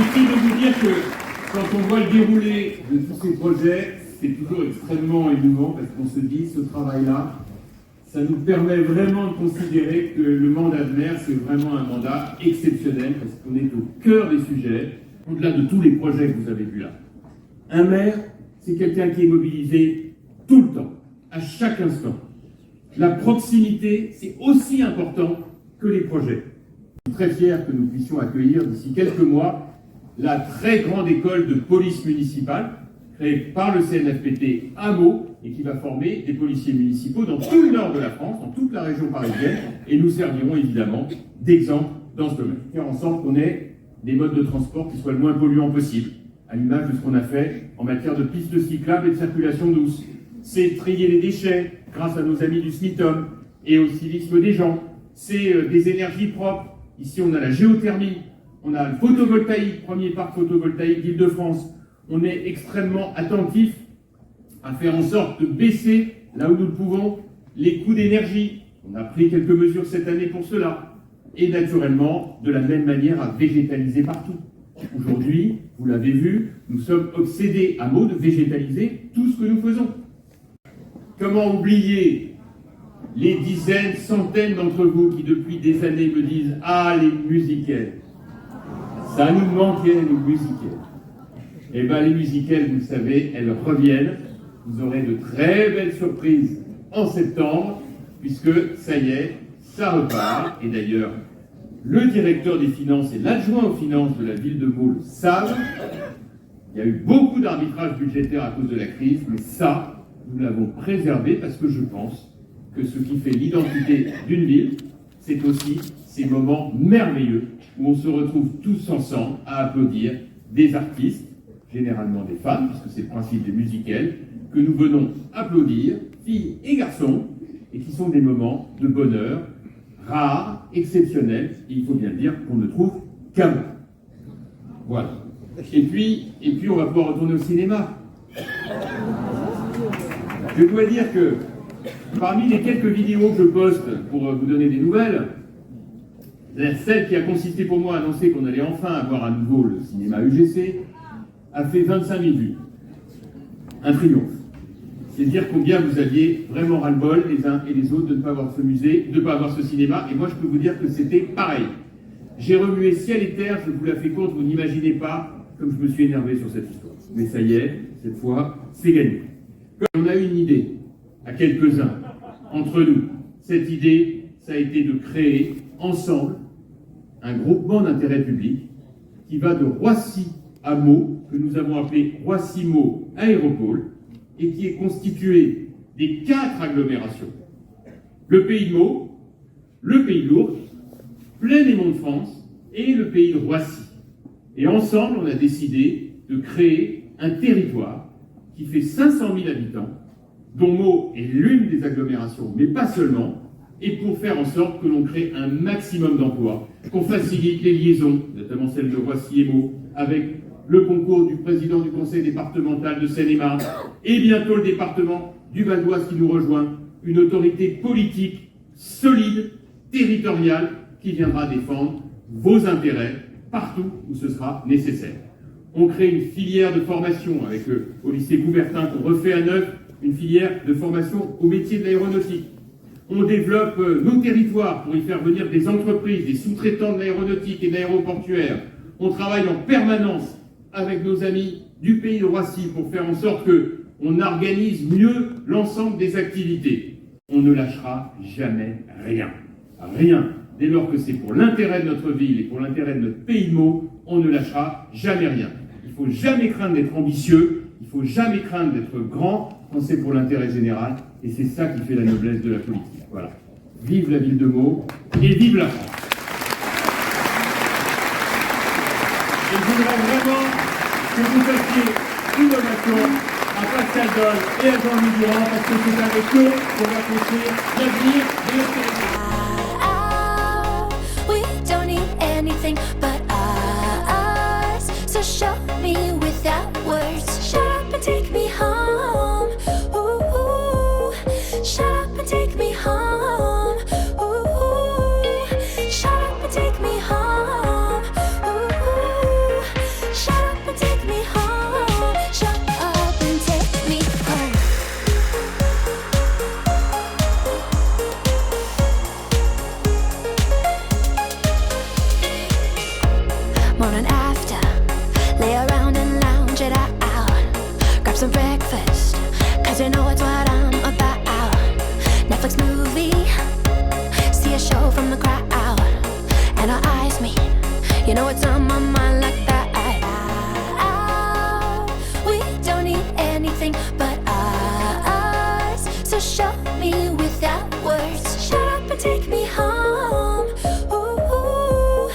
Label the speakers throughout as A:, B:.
A: Inutile de vous dire que quand on voit le déroulé de tous ces projets, c'est toujours extrêmement émouvant parce qu'on se dit, ce travail-là, ça nous permet vraiment de considérer que le mandat de maire, c'est vraiment un mandat exceptionnel parce qu'on est au cœur des sujets, au-delà de tous les projets que vous avez vus là. Un maire, c'est quelqu'un qui est mobilisé tout le temps, à chaque instant. La proximité, c'est aussi important que les projets. Je suis très fier que nous puissions accueillir d'ici quelques mois la très grande école de police municipale créée par le CNFPT à Meaux et qui va former des policiers municipaux dans tout le nord de la France, dans toute la région parisienne, et nous servirons évidemment d'exemple dans ce domaine. Faire en sorte qu'on ait des modes de transport qui soient le moins polluants possible, à l'image de ce qu'on a fait en matière de pistes cyclables et de circulation douce. C'est trier les déchets grâce à nos amis du SMITOM et au civisme des gens. C'est des énergies propres. Ici, on a la géothermie, on a le photovoltaïque, premier parc photovoltaïque d'Île-de-France. On est extrêmement attentif à faire en sorte de baisser, là où nous le pouvons, les coûts d'énergie. On a pris quelques mesures cette année pour cela. Et naturellement, de la même manière, à végétaliser partout. Aujourd'hui, vous l'avez vu, nous sommes obsédés à Meaux de végétaliser tout ce que nous faisons. Comment oublier les dizaines, centaines d'entre vous qui depuis des années me disent « Ah, les musicales !» Ça nous manquait, les musicales. Eh bien, les musicales, vous le savez, elles reviennent. Vous aurez de très belles surprises en septembre, puisque ça y est, ça repart. Et d'ailleurs, le directeur des finances et l'adjoint aux finances de la ville de Meaux le savent. Il y a eu beaucoup d'arbitrage budgétaire à cause de la crise, mais ça, nous l'avons préservé parce que je pense que ce qui fait l'identité d'une ville, c'est aussi ces moments merveilleux où on se retrouve tous ensemble à applaudir des artistes, généralement des femmes, puisque c'est le principe des musicales, que nous venons applaudir, filles et garçons, et qui sont des moments de bonheur rares, exceptionnels, et il faut bien le dire qu'on ne trouve qu'à Meaux. Voilà. Et puis, on va pouvoir retourner au cinéma. Je dois dire que parmi les quelques vidéos que je poste pour vous donner des nouvelles, celle qui a consisté pour moi à annoncer qu'on allait enfin avoir à nouveau le cinéma UGC a fait 25 000 vues. Un triomphe. C'est dire combien vous aviez vraiment ras-le-bol les uns et les autres de ne pas avoir ce musée, de ne pas avoir ce cinéma. Et moi, je peux vous dire que c'était pareil. J'ai remué ciel et terre, je vous la fais courte, vous n'imaginez pas comme je me suis énervé sur cette histoire. Mais ça y est, cette fois, c'est gagné. On a eu une idée, à quelques-uns, entre nous. Cette idée, ça a été de créer ensemble un groupement d'intérêt public qui va de Roissy à Meaux, que nous avons appelé Roissy-Meaux Aéropole, et qui est constitué des 4 agglomérations. Le pays de Meaux, le pays de Lourdes, Plaine-et-Mont de France et le pays de Roissy. Et ensemble, on a décidé de créer un territoire qui fait 500 000 habitants, dont Meaux est l'une des agglomérations, mais pas seulement, et pour faire en sorte que l'on crée un maximum d'emplois, qu'on facilite les liaisons, notamment celle de Roissy et Meaux, avec le concours du président du conseil départemental de Seine-et-Marne, et bientôt le département du Val d'Oise qui nous rejoint, une autorité politique solide, territoriale, qui viendra défendre vos intérêts partout où ce sera nécessaire. On crée une filière de formation avec au lycée Coubertin qu'on refait à neuf, une filière de formation au métier de l'aéronautique. On développe nos territoires pour y faire venir des entreprises, des sous-traitants de l'aéronautique et de l'aéroportuaire. On travaille en permanence avec nos amis du pays de Roissy pour faire en sorte qu'on organise mieux l'ensemble des activités. On ne lâchera jamais rien. Rien. Dès lors que c'est pour l'intérêt de notre ville et pour l'intérêt de notre pays de Meaux, on ne lâchera jamais rien. Il ne faut jamais craindre d'être ambitieux, il ne faut jamais craindre d'être grand quand c'est pour l'intérêt général, et c'est ça qui fait la noblesse de la politique. Voilà. Vive la ville de Meaux et vive la France. Et je voudrais vraiment que vous fassiez une ovation à Pascal Doll et à Jean-Louis Durand, parce que c'est avec eux qu'on va construire l'avenir de notre territoire.
B: We don't need anything but us. So show me without words. Shut up and take me home. Ooh, shut up and take me home. Ooh, shut up and take me home. Ooh, show me without words. Shut up and take me home. Ooh,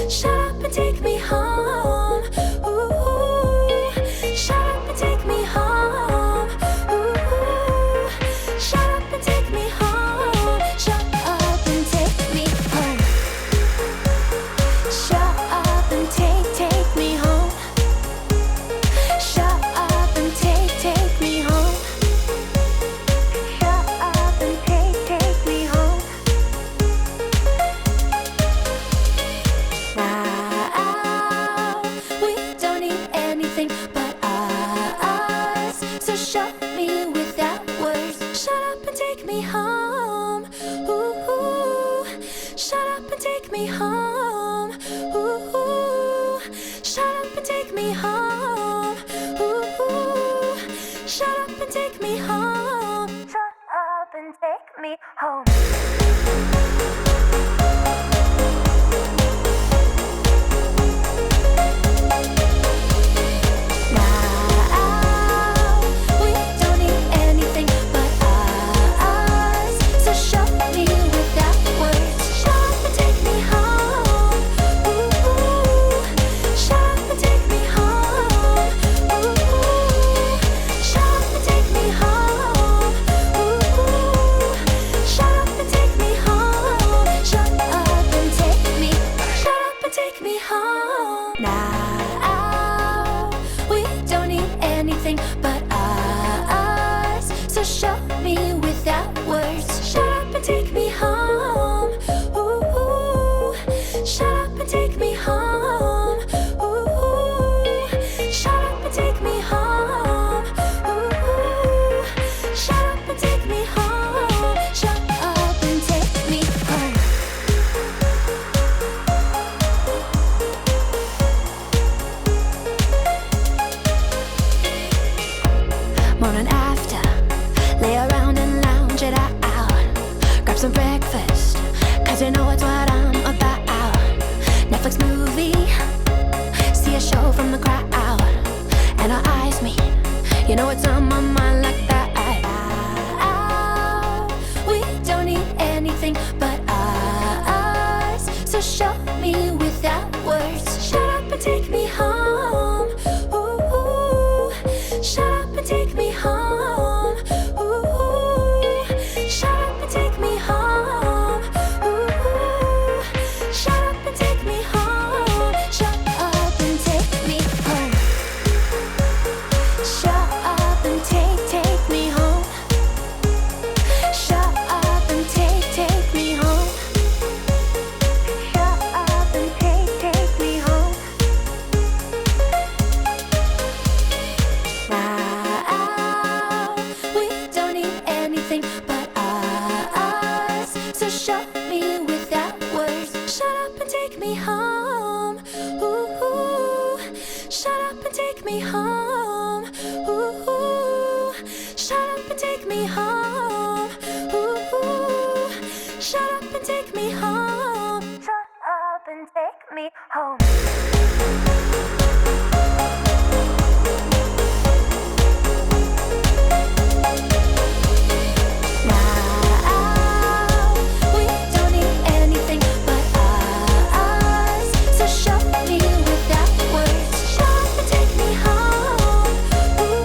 B: shut up and take me home. Ooh, shut up and take me home. Ooh, shut up and take me home. Shut up and take me home. Shut up and take me home. Shut up and take me home. Shut up and take me home. Now we don't need anything but us. So show me without words. Shut up and take me home. Ooh, shut up and take me home. Ooh, shut up and take me home. Ooh, shut up and take me home. Shut up and take me home. Now we don't need anything but us. So show me without words. Shut up and take me home. Ooh, shut up and take me home. Ooh, shut up and take me home. Ooh, shut up and take me home. Shut up and take me. Shut up and take me home. Now we don't need anything but us. So show me without words. Shut up and take me home. Ooh, shut up and take me home. Ooh, shut up and take me home. Ooh, shut up and take me home. Shut up and take me home. Morning after, lay around and lounge it out. Grab some breakfast, cause you know it's what I'm about. Netflix movie, see a show from the crowd. And our eyes meet, you know it's on my mind like that. We don't need anything but us. So show me without words. Shut up and take me home. Ooh, shut up and take me home. Ooh, shut up and take me home. Ooh, shut up and take me home. Shut up and take me home. Shut up and take me home. Shut up and take me home. Shut up and take me home. Now we don't need anything but us. So show me without words. Shut up and take me home. Ooh, shut up and take me home. Ooh, shut up and take me home. Ooh, shut up and take me home. Shut up and take me home. Now we don't need anything but us. So show me without words. Shut up and take me home. Ooh,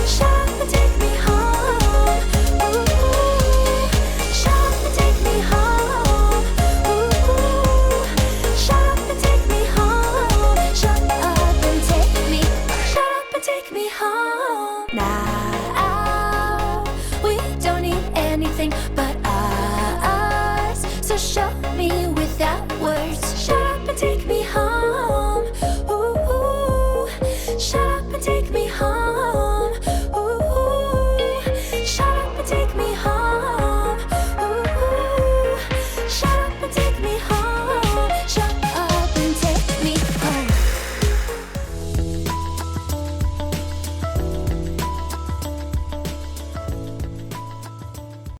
B: shut up and take me home. Ooh, shut up and take me home. Ooh, shut up and take me home. Shut up and take me. Shut up and take me home. Now we don't need anything but us. So show me without words. Shut up and take me home. Ooh, shut up and take me home. Ooh, shut up and take me